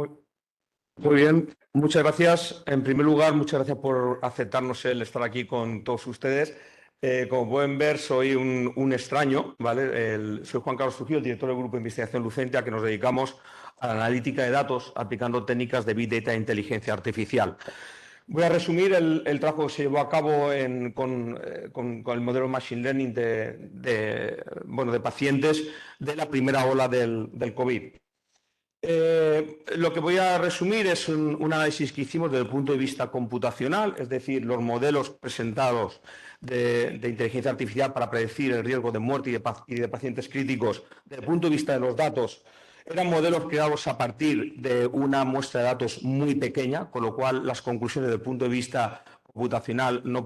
Muy, muy bien, muchas gracias. En primer lugar, muchas gracias por aceptarnos el estar aquí con todos ustedes. Como pueden ver, soy un extraño, ¿vale? Soy Juan Carlos Trujillo, el director del Grupo de Investigación Lucentia, que nos dedicamos a la analítica de datos aplicando técnicas de Big Data e inteligencia artificial. Voy a resumir el trabajo que se llevó a cabo con el modelo Machine Learning de pacientes de la primera ola del COVID. Lo que voy a resumir es un análisis que hicimos desde el punto de vista computacional, es decir, los modelos presentados de inteligencia artificial para predecir el riesgo de muerte y de pacientes críticos desde el punto de vista de los datos. Eran modelos creados a partir de una muestra de datos muy pequeña, con lo cual las conclusiones desde el punto de vista computacional no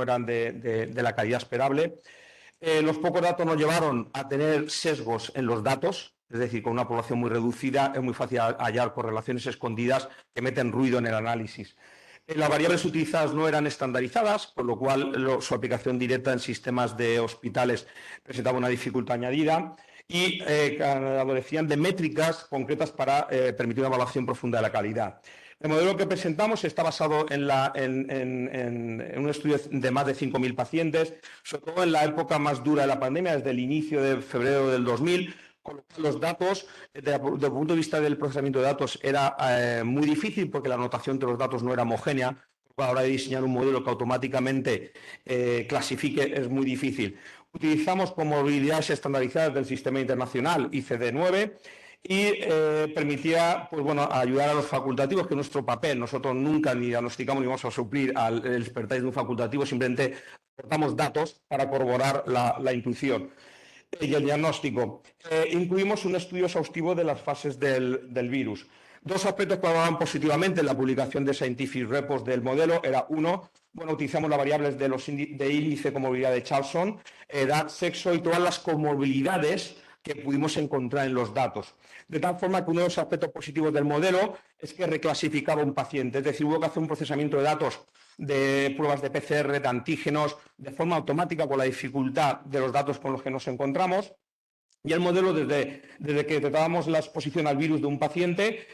eran de la calidad esperable. Los pocos datos nos llevaron a tener sesgos en los datos, es decir, con una población muy reducida es muy fácil hallar correlaciones escondidas que meten ruido en el análisis. Las variables utilizadas no eran estandarizadas, con lo cual su aplicación directa en sistemas de hospitales presentaba una dificultad añadida y adolecían de métricas concretas para permitir una evaluación profunda de la calidad. El modelo que presentamos está basado en un estudio de más de 5.000 pacientes, sobre todo en la época más dura de la pandemia, desde el inicio de febrero del 2000, con lo cual los datos, desde el punto de vista del procesamiento de datos, era muy difícil porque la anotación de los datos no era homogénea. A la hora de diseñar un modelo que automáticamente clasifique es muy difícil. Utilizamos como habilidades estandarizadas del sistema internacional ICD-9 y permitía ayudar a los facultativos, que es nuestro papel. Nosotros nunca ni diagnosticamos ni vamos a suplir el expertise de un facultativo, simplemente aportamos datos para corroborar la intuición y el diagnóstico. Incluimos un estudio exhaustivo de las fases del virus. Dos aspectos que valoraban positivamente en la publicación de Scientific Reports del modelo era uno, utilizamos las variables de índice de comorbilidad de Charlson, edad, sexo y todas las comorbilidades que pudimos encontrar en los datos. De tal forma que uno de los aspectos positivos del modelo es que reclasificaba un paciente, es decir, hubo que hacer un procesamiento de datos de pruebas de PCR, de antígenos, de forma automática con la dificultad de los datos con los que nos encontramos. Y el modelo, desde que detectábamos la exposición al virus de un paciente,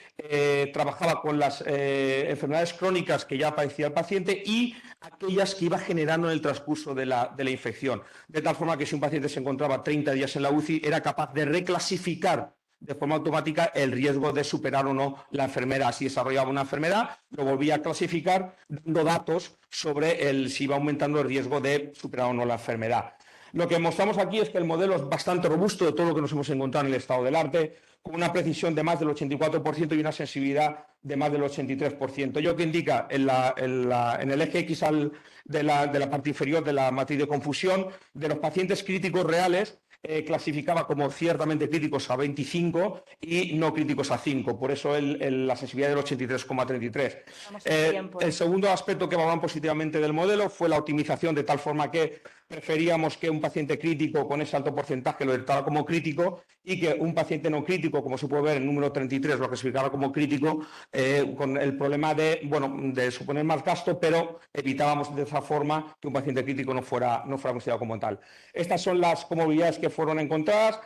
trabajaba con las enfermedades crónicas que ya padecía el paciente y aquellas que iba generando en el transcurso de la infección. De tal forma que si un paciente se encontraba 30 días en la UCI, era capaz de reclasificar de forma automática el riesgo de superar o no la enfermedad. Si desarrollaba una enfermedad, lo volvía a clasificar dando datos sobre si iba aumentando el riesgo de superar o no la enfermedad. Lo que mostramos aquí es que el modelo es bastante robusto de todo lo que nos hemos encontrado en el estado del arte, con una precisión de más del 84% y una sensibilidad de más del 83%. Ello que indica en el eje X de la parte inferior de la matriz de confusión, de los pacientes críticos reales, clasificaba como ciertamente críticos a 25 y no críticos a 5, por eso la sensibilidad del 83,33. El segundo aspecto que valoran positivamente del modelo fue la optimización, de tal forma que preferíamos que un paciente crítico con ese alto porcentaje lo detectara como crítico y que un paciente no crítico, como se puede ver en el número 33, lo clasificara como crítico, con el problema de suponer más gasto, pero evitábamos de esa forma que un paciente crítico no fuera considerado como tal. Estas son las comorbilidades que fueron encontradas.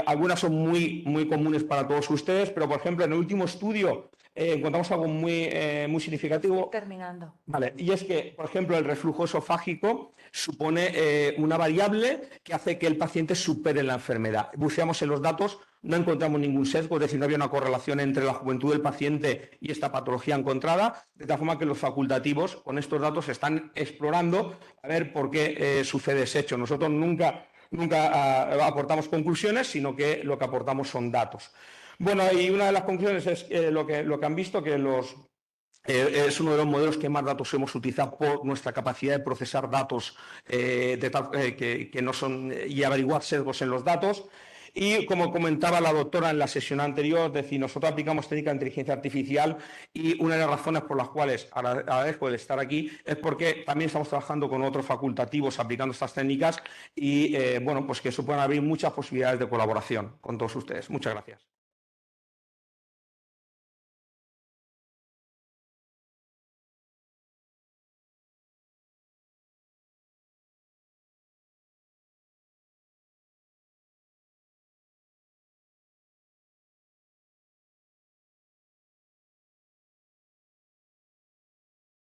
Algunas son muy comunes para todos ustedes, pero por ejemplo en el último estudio encontramos algo muy significativo. Terminando. Vale, y es que, por ejemplo, el reflujo esofágico supone una variable que hace que el paciente supere la enfermedad. Buceamos en los datos, no encontramos ningún sesgo, es decir, no había una correlación entre la juventud del paciente y esta patología encontrada, de tal forma que los facultativos con estos datos están explorando a ver por qué sucede ese hecho. Nosotros nunca aportamos conclusiones, sino que lo que aportamos son datos. Bueno, y una de las conclusiones es lo que han visto, que es uno de los modelos que más datos hemos utilizado por nuestra capacidad de procesar datos que no son y averiguar sesgos en los datos. Y como comentaba la doctora en la sesión anterior, es decir, nosotros aplicamos técnica de inteligencia artificial y una de las razones por las cuales agradezco el estar aquí es porque también estamos trabajando con otros facultativos aplicando estas técnicas y pues que suponen abrir muchas posibilidades de colaboración con todos ustedes. Muchas gracias.